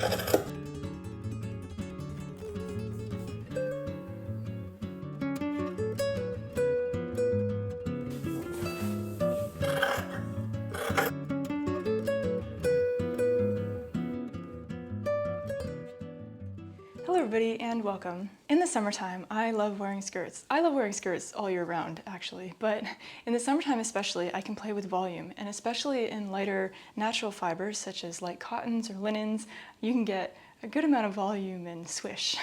Hello everybody and welcome. In the summertime, I love wearing skirts. I love wearing skirts all year round actually, but in the summertime especially, I can play with volume, and especially in lighter natural fibers such as light cottons or linens, you can get a good amount of volume and swish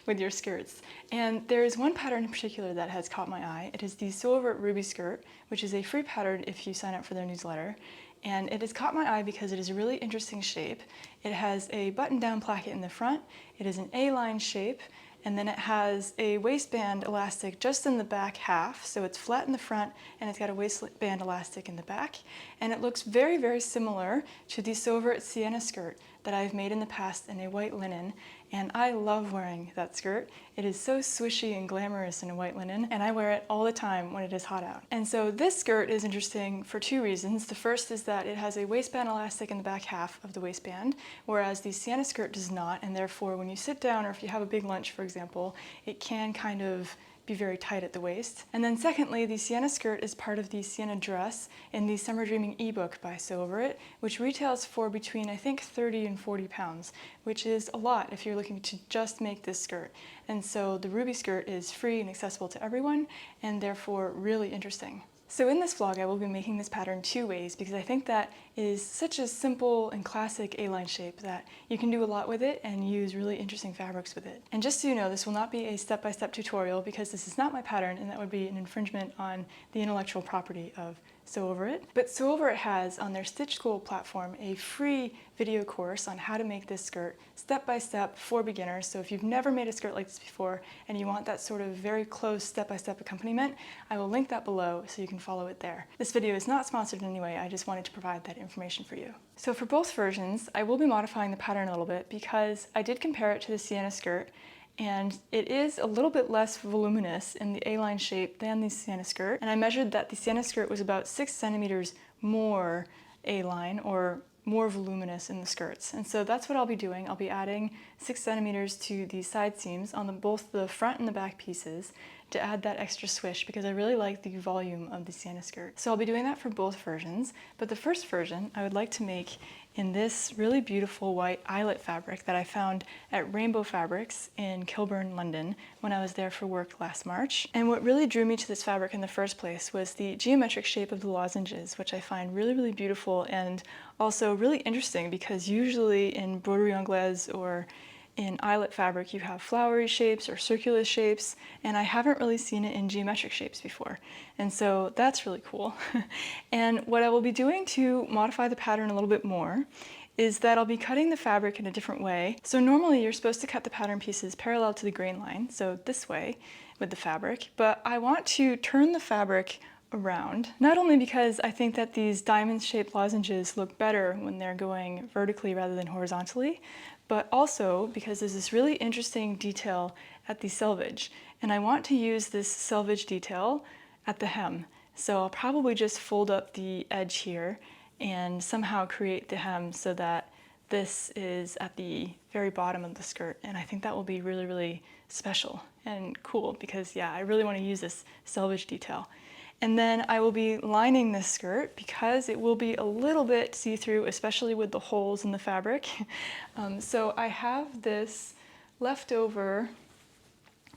with your skirts. And there is one pattern in particular that has caught my eye. It is the Sew Over It Ruby skirt, which is a free pattern if you sign up for their newsletter. And it has caught my eye because it is a really interesting shape. It has a button-down placket in the front, it is an A-line shape, and then it has a waistband elastic just in the back half, so it's flat in the front and it's got a waistband elastic in the back. And it looks very, very similar to the Sew Over It Sienna skirt that I've made in the past in a white linen, and I love wearing that skirt. It is so swishy and glamorous in a white linen, and I wear it all the time when it is hot out. And so this skirt is interesting for two reasons. The first is that it has a waistband elastic in the back half of the waistband, whereas the Sienna skirt does not, and therefore when you sit down or if you have a big lunch, for example, it can kind of be very tight at the waist. And then secondly, the Sienna skirt is part of the Sienna dress in the Summer Dreaming ebook by Sew Over It, which retails for between I think 30 and 40 pounds, which is a lot if you're looking to just make this skirt. And so the ruby skirt is free and accessible to everyone, and therefore really interesting. So in this vlog, I will be making this pattern two ways because I think that is such a simple and classic A-line shape that you can do a lot with it and use really interesting fabrics with it. And just so you know, this will not be a step-by-step tutorial because this is not my pattern, and that would be an infringement on the intellectual property of Sew Over It. But Sew Over It has on their Stitch School platform a free video course on how to make this skirt step-by-step for beginners. So if you've never made a skirt like this before and you want that sort of very close step-by-step accompaniment, I will link that below so you can follow it there. This video is not sponsored in any way, I just wanted to provide that information for you. So for both versions, I will be modifying the pattern a little bit because I did compare it to the Sienna skirt, and it is a little bit less voluminous in the A-line shape than the Sienna skirt. And I measured that the Sienna skirt was about 6 centimeters more A-line, or more voluminous in the skirts. And so that's what I'll be doing. I'll be adding 6 centimeters to the side seams on both the front and the back pieces to add that extra swish because I really like the volume of the Sienna skirt. So I'll be doing that for both versions, but the first version I would like to make in this really beautiful white eyelet fabric that I found at Rainbow Fabrics in Kilburn, London, when I was there for work last March. And what really drew me to this fabric in the first place was the geometric shape of the lozenges, which I find really, really beautiful and also really interesting because usually in broderie anglaise or in eyelet fabric you have flowery shapes or circular shapes, and I haven't really seen it in geometric shapes before. And so that's really cool. And what I will be doing to modify the pattern a little bit more is that I'll be cutting the fabric in a different way. So normally you're supposed to cut the pattern pieces parallel to the grain line, so this way with the fabric, but I want to turn the fabric around, not only because I think that these diamond-shaped lozenges look better when they're going vertically rather than horizontally, but also because there's this really interesting detail at the selvage, and I want to use this selvage detail at the hem. So I'll probably just fold up the edge here and somehow create the hem so that this is at the very bottom of the skirt, and I think that will be really, really special and cool because, yeah, I really want to use this selvage detail. And then I will be lining this skirt because it will be a little bit see-through, especially with the holes in the fabric. So I have this leftover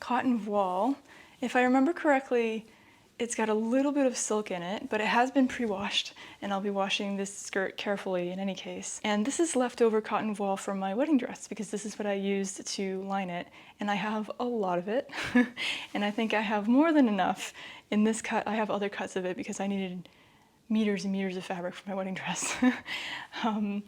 cotton voile. If I remember correctly, it's got a little bit of silk in it, but it has been pre-washed, and I'll be washing this skirt carefully in any case. And this is leftover cotton voile from my wedding dress because this is what I used to line it, and I have a lot of it. And I think I have more than enough. In this cut, I have other cuts of it because I needed meters and meters of fabric for my wedding dress. And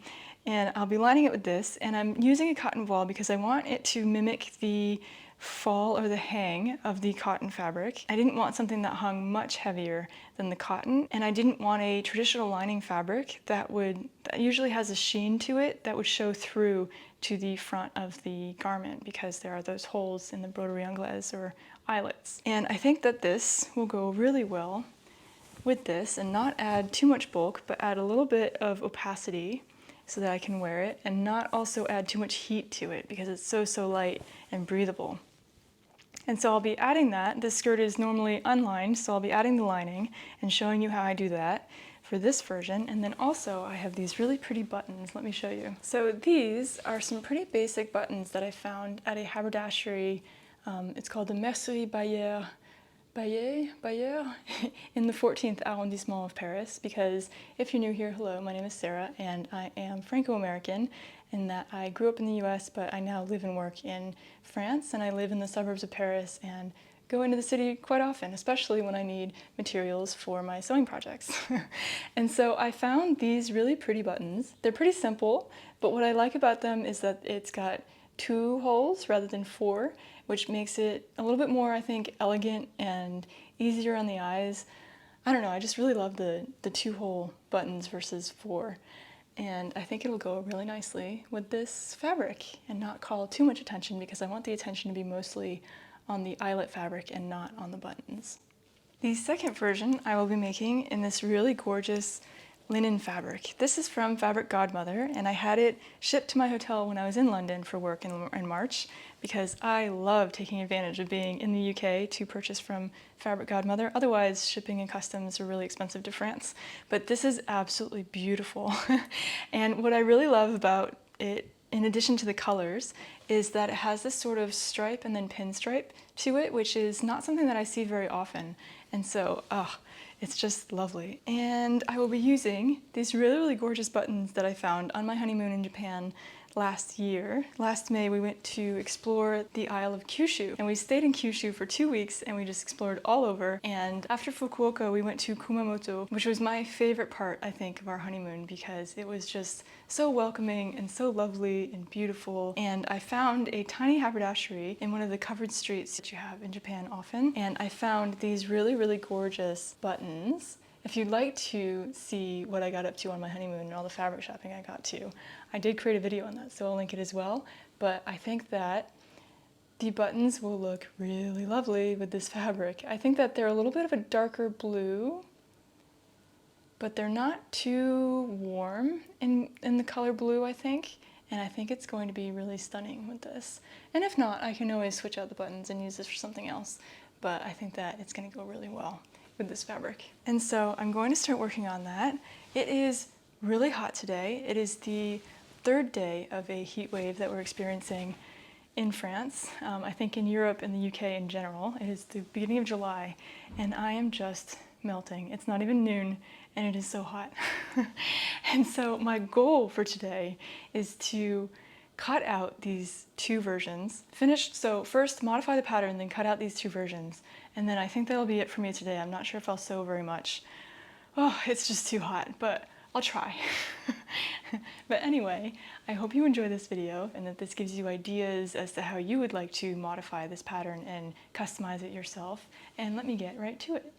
I'll be lining it with this, and I'm using a cotton voile because I want it to mimic the fall or the hang of the cotton fabric. I didn't want something that hung much heavier than the cotton, and I didn't want a traditional lining fabric that usually has a sheen to it that would show through to the front of the garment because there are those holes in the broderie anglaise or eyelets. And I think that this will go really well with this and not add too much bulk, but add a little bit of opacity so that I can wear it and not also add too much heat to it because it's so light and breathable. And so I'll be adding that. This skirt is normally unlined, so I'll be adding the lining and showing you how I do that for this version. And then also I have these really pretty buttons. Let me show you. So these are some pretty basic buttons that I found at a haberdashery. It's called the Mercerie Bayer in the 14th arrondissement of Paris, because if you're new here, hello, my name is Sarah and I am Franco-American in that I grew up in the US, but I now live and work in France, and I live in the suburbs of Paris and go into the city quite often, especially when I need materials for my sewing projects. And so I found these really pretty buttons. They're pretty simple, but what I like about them is that it's got 2 holes rather than 4, which makes it a little bit more, I think, elegant and easier on the eyes. I don't know, I just really love the 2-hole buttons versus 4. And I think it'll go really nicely with this fabric and not call too much attention, because I want the attention to be mostly on the eyelet fabric and not on the buttons. The second version I will be making in this really gorgeous linen fabric. This is from Fabric Godmother, and I had it shipped to my hotel when I was in London for work in March, because I love taking advantage of being in the UK to purchase from Fabric Godmother. Otherwise, shipping and customs are really expensive to France. But this is absolutely beautiful. And what I really love about it, in addition to the colors, is that it has this sort of stripe and then pinstripe to it, which is not something that I see very often. And so, it's just lovely. And I will be using these really gorgeous buttons that I found on my honeymoon in Japan last year. Last May we went to explore the Isle of Kyushu, and we stayed in Kyushu for 2 weeks and we just explored all over. And after Fukuoka we went to Kumamoto, which was my favorite part, I think, of our honeymoon, because it was just so welcoming and so lovely and beautiful. And I found a tiny haberdashery in one of the covered streets that you have in Japan often, and I found these really gorgeous buttons. If you'd like to see what I got up to on my honeymoon and all the fabric shopping I got to, I did create a video on that, so I'll link it as well. But I think that the buttons will look really lovely with this fabric. I think that they're a little bit of a darker blue, but they're not too warm in the color blue, I think. And I think it's going to be really stunning with this. And if not, I can always switch out the buttons and use this for something else. But I think that it's going to go really well with this fabric. And so I'm going to start working on that. It is really hot today. It is the 3rd day of a heat wave that we're experiencing in France. I think in Europe and the UK in general. It is the beginning of July, and I am just melting. It's not even noon, and it is so hot. And so my goal for today is to cut out these 2 versions. So first modify the pattern, then cut out these 2 versions. And then I think that'll be it for me today. I'm not sure if I'll sew very much. Oh, it's just too hot, but I'll try. But anyway, I hope you enjoy this video and that this gives you ideas as to how you would like to modify this pattern and customize it yourself. And let me get right to it.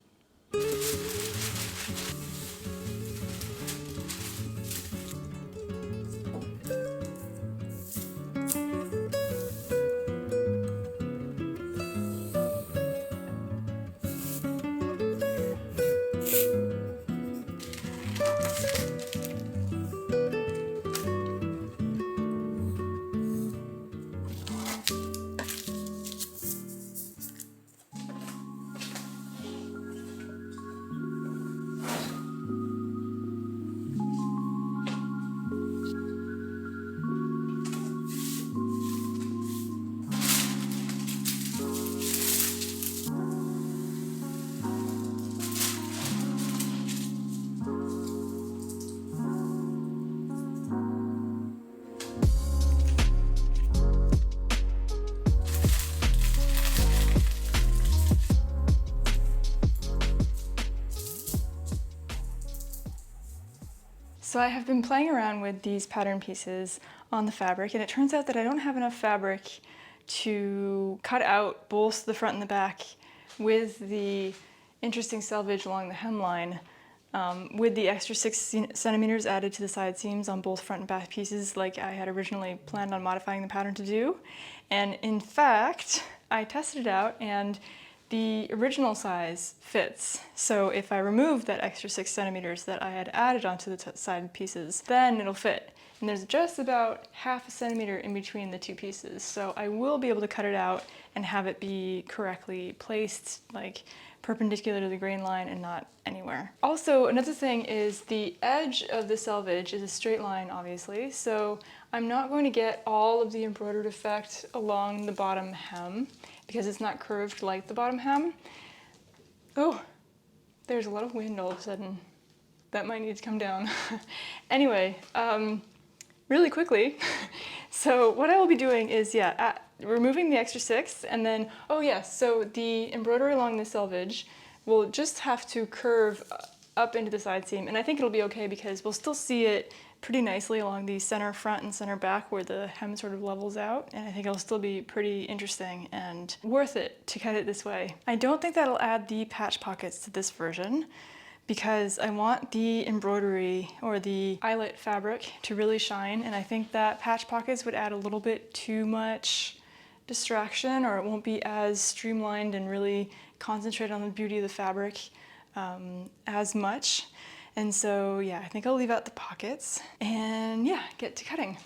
So I have been playing around with these pattern pieces on the fabric, and it turns out that I don't have enough fabric to cut out both the front and the back with the interesting selvage along the hemline, with the extra 6 centimeters added to the side seams on both front and back pieces like I had originally planned on modifying the pattern to do. And in fact, I tested it out and the original size fits. So if I remove that extra 6 centimeters that I had added onto the side pieces, then it'll fit. and there's just about ½ centimeter in between the two pieces. So I will be able to cut it out and have it be correctly placed, like perpendicular to the grain line and not anywhere. Also, another thing is the edge of the selvage is a straight line, obviously, so I'm not going to get all of the embroidered effect along the bottom hem because it's not curved like the bottom hem. Oh, there's a lot of wind all of a sudden. That might need to come down. Anyway, really quickly, so what I will be doing is, removing the extra 6, and then, oh yes, so the embroidery along the selvage will just have to curve up into the side seam, and I think it'll be okay because we'll still see it pretty nicely along the center front and center back where the hem sort of levels out, and I think it'll still be pretty interesting and worth it to cut it this way. I don't think that'll add the patch pockets to this version, because I want the embroidery or the eyelet fabric to really shine, and I think that patch pockets would add a little bit too much distraction, or it won't be as streamlined and really concentrate on the beauty of the fabric as much. And so yeah, I think I'll leave out the pockets and yeah, get to cutting.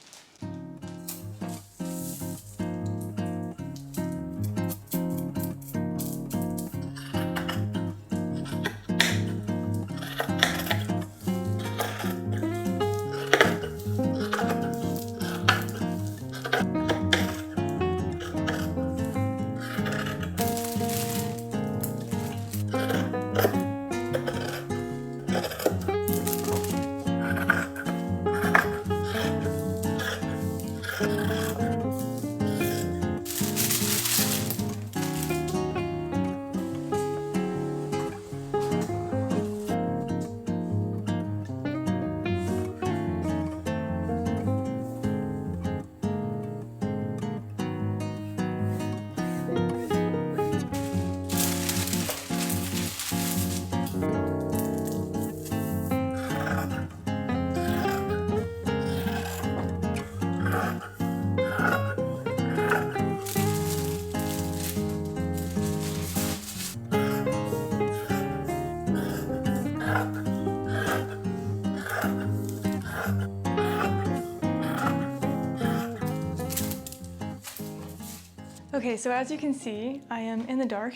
Okay, so as you can see, I am in the dark.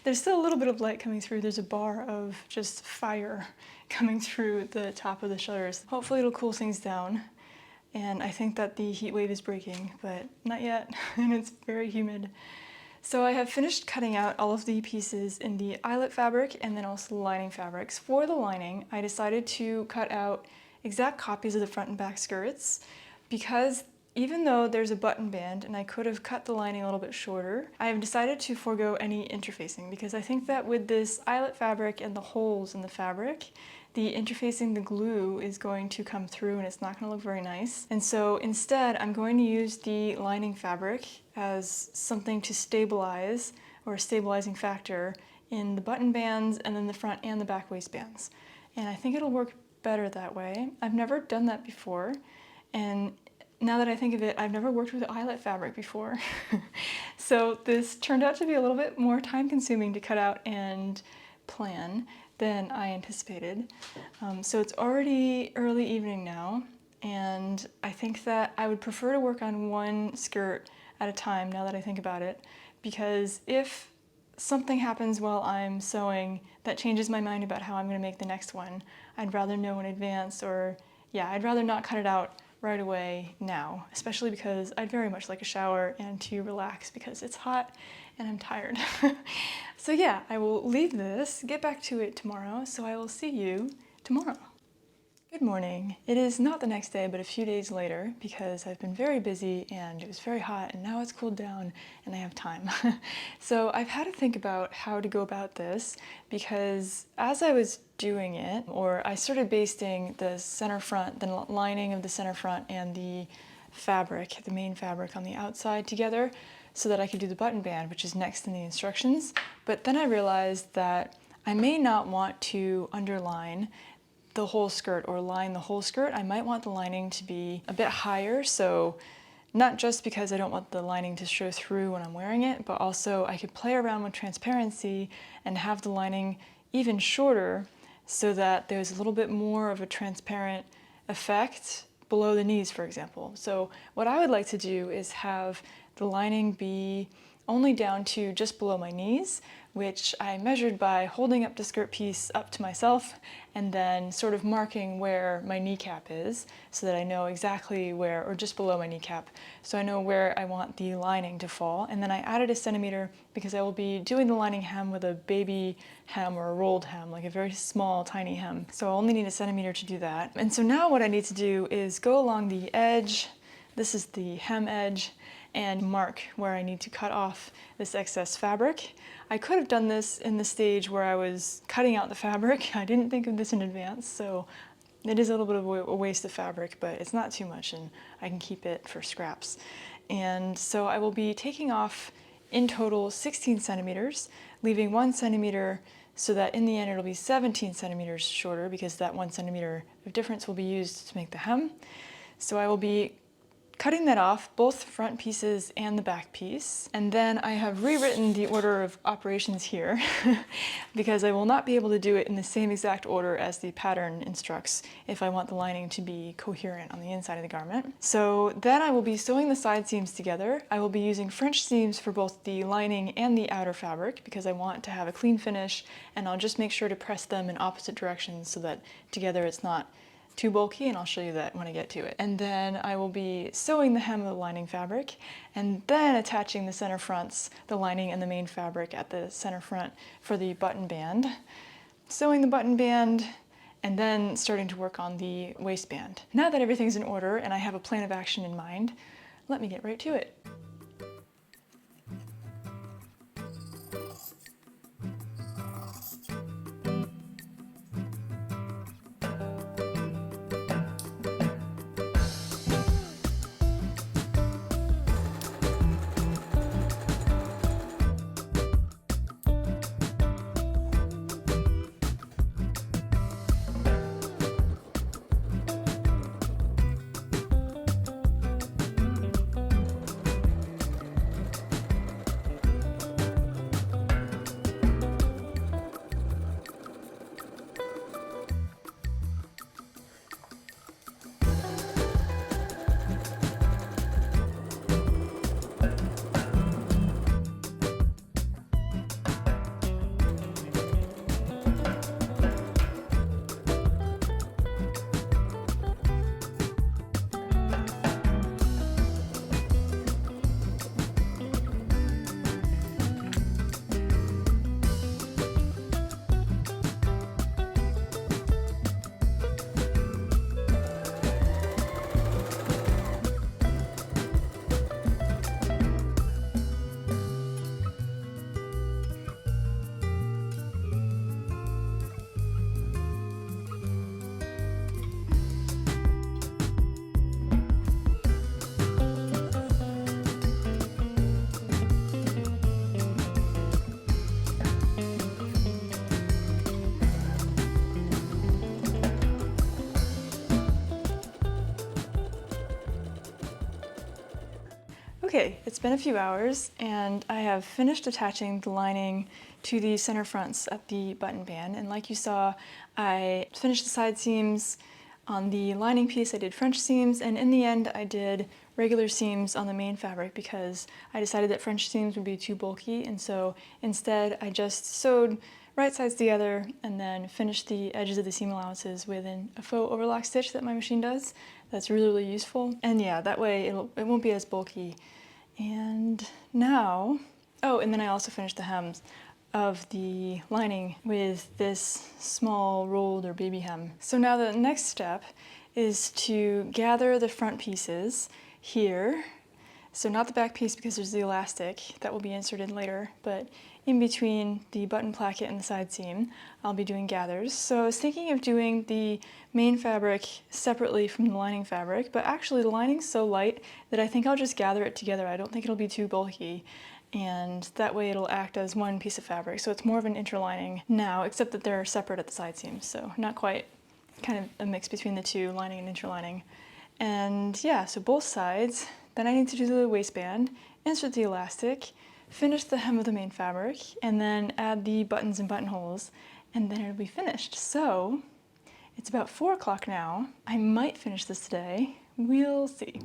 There's still a little bit of light coming through. There's a bar of just fire coming through the top of the shutters. Hopefully it'll cool things down. And I think that the heat wave is breaking, but not yet, and it's very humid. So I have finished cutting out all of the pieces in the eyelet fabric and then also the lining fabrics. For the lining, I decided to cut out exact copies of the front and back skirts because even though there's a button band and I could have cut the lining a little bit shorter, I have decided to forego any interfacing because I think that with this eyelet fabric and the holes in the fabric, the interfacing, the glue is going to come through and it's not going to look very nice. And so instead, I'm going to use the lining fabric as something to stabilize, or a stabilizing factor, in the button bands and then the front and the back waistbands. And I think it'll work better that way. I've never done that before, and now that I think of it, I've never worked with eyelet fabric before. So this turned out to be a little bit more time consuming to cut out and plan than I anticipated. So it's already early evening now, and I think that I would prefer to work on one skirt at a time now that I think about it, because if something happens while I'm sewing that changes my mind about how I'm going to make the next one, I'd rather know in advance, or yeah, I'd rather not cut it out right away now, especially because I'd very much like a shower and to relax because it's hot and I'm tired. So yeah, I will leave this, get back to it tomorrow, so I will see you tomorrow. Good morning. It is not the next day, but a few days later because I've been very busy and it was very hot and now it's cooled down and I have time. So I've had to think about how to go about this because as I was doing it, or I started basting the center front, the lining of the center front and the fabric, the main fabric on the outside together so that I could do the button band, which is next in the instructions. But then I realized that I may not want to underline the whole skirt or line the whole skirt. I might want the lining to be a bit higher, so not just because I don't want the lining to show through when I'm wearing it, but also I could play around with transparency and have the lining even shorter so that there's a little bit more of a transparent effect below the knees, for example. So what I would like to do is have the lining be only down to just below my knees, which I measured by holding up the skirt piece up to myself and then sort of marking where my kneecap is so that I know exactly where, or just below my kneecap, so I know where I want the lining to fall. And then I added a centimeter because I will be doing the lining hem with a baby hem or a rolled hem, like a very small, tiny hem. So I only need a centimeter to do that. And so now what I need to do is go along the edge, this is the hem edge, and mark where I need to cut off this excess fabric. I could have done this in the stage where I was cutting out the fabric. I didn't think of this in advance, so it is a little bit of a waste of fabric, but it's not too much and I can keep it for scraps. And so I will be taking off in total 16 centimeters, leaving 1 centimeter so that in the end it'll be 17 centimeters shorter because that 1 centimeter of difference will be used to make the hem. So I will be cutting that off, both front pieces and the back piece. And then I have rewritten the order of operations here because I will not be able to do it in the same exact order as the pattern instructs if I want the lining to be coherent on the inside of the garment. So then I will be sewing the side seams together. I will be using French seams for both the lining and the outer fabric because I want to have a clean finish, and I'll just make sure to press them in opposite directions so that together it's not too bulky, and I'll show you that when I get to it. And then I will be sewing the hem of the lining fabric and then attaching the center fronts, the lining and the main fabric at the center front for the button band, sewing the button band, and then starting to work on the waistband. Now that everything's in order and I have a plan of action in mind, let me get right to it. Okay, it's been a few hours and I have finished attaching the lining to the center fronts at the button band, and like you saw, I finished the side seams. On the lining piece I did French seams, and in the end I did regular seams on the main fabric because I decided that French seams would be too bulky, and so instead I just sewed right sides together and then finished the edges of the seam allowances with a faux overlock stitch that my machine does. That's really, really useful. And yeah, that way it won't be as bulky. And now, oh, and then I also finished the hems of the lining with this small rolled or baby hem. So now the next step is to gather the front pieces here. So not the back piece because there's the elastic that will be inserted later, but in between the button placket and the side seam, I'll be doing gathers. So I was thinking of doing the main fabric separately from the lining fabric, but actually the lining's so light that I think I'll just gather it together. I don't think it'll be too bulky, and that way it'll act as one piece of fabric. So it's more of an interlining now, except that they're separate at the side seams, so not quite, kind of a mix between the two, lining and interlining. And yeah, so both sides. Then I need to do the waistband, insert the elastic, finish the hem of the main fabric, and then add the buttons and buttonholes, and then it'll be finished. So It's about 4 o'clock now. I might finish this today. We'll see.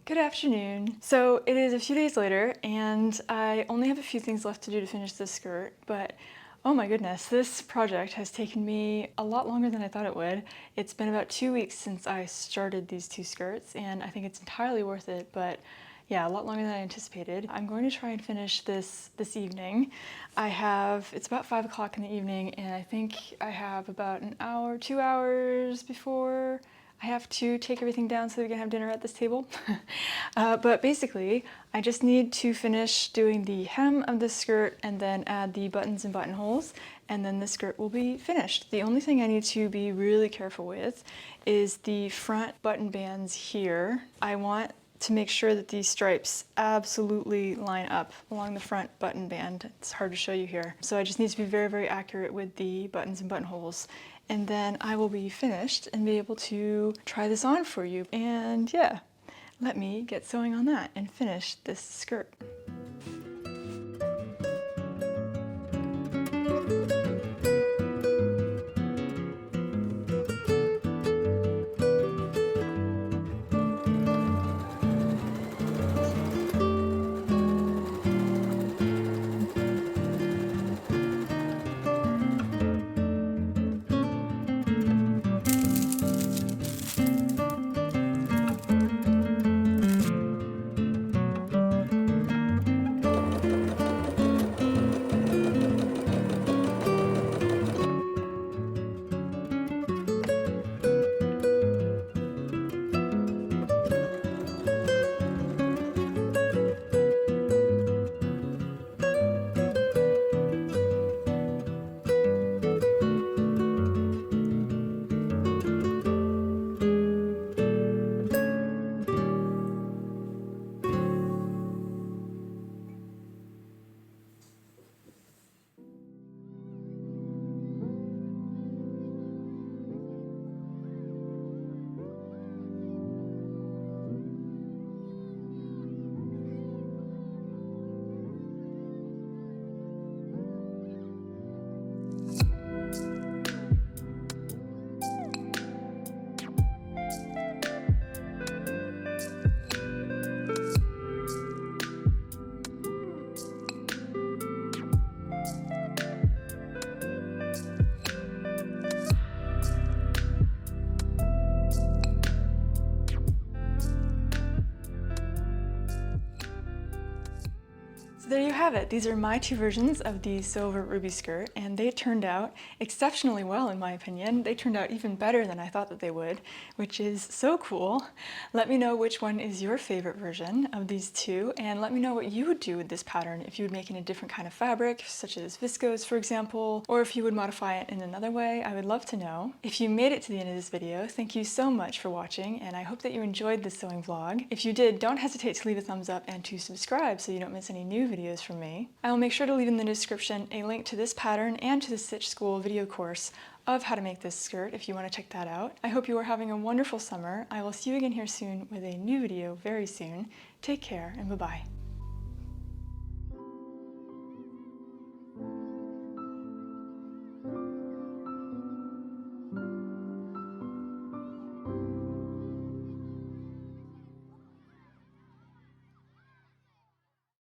Good afternoon. So it is a few days later and I only have a few things left to do to finish this skirt, but oh my goodness, this project has taken me a lot longer than I thought it would. It's been about 2 weeks since I started these two skirts and I think it's entirely worth it, but yeah, a lot longer than I anticipated. I'm going to try and finish this evening. It's about 5 o'clock in the evening and I think I have about an hour, 2 hours before I have to take everything down so we can have dinner at this table. But basically, I just need to finish doing the hem of the skirt and then add the buttons and buttonholes, and then the skirt will be finished. The only thing I need to be really careful with is the front button bands here. I want to make sure that these stripes absolutely line up along the front button band. It's hard to show you here. So I just need to be very, very accurate with the buttons and buttonholes. And then I will be finished and be able to try this on for you. And yeah, let me get sewing on that and finish this skirt. So there you have it. These are my two versions of the silver ruby skirt, and they turned out exceptionally well in my opinion. They turned out even better than I thought that they would, which is so cool. Let me know which one is your favorite version of these two, and let me know what you would do with this pattern if you would make it in a different kind of fabric, such as viscose for example, or if you would modify it in another way. I would love to know. If you made it to the end of this video, thank you so much for watching, and I hope that you enjoyed this sewing vlog. If you did, don't hesitate to leave a thumbs up and to subscribe so you don't miss any new videos from me. I will make sure to leave in the description a link to this pattern and to the Stitch School video course of how to make this skirt if you want to check that out. I hope you are having a wonderful summer. I will see you again here soon with a new video very soon. Take care and bye-bye.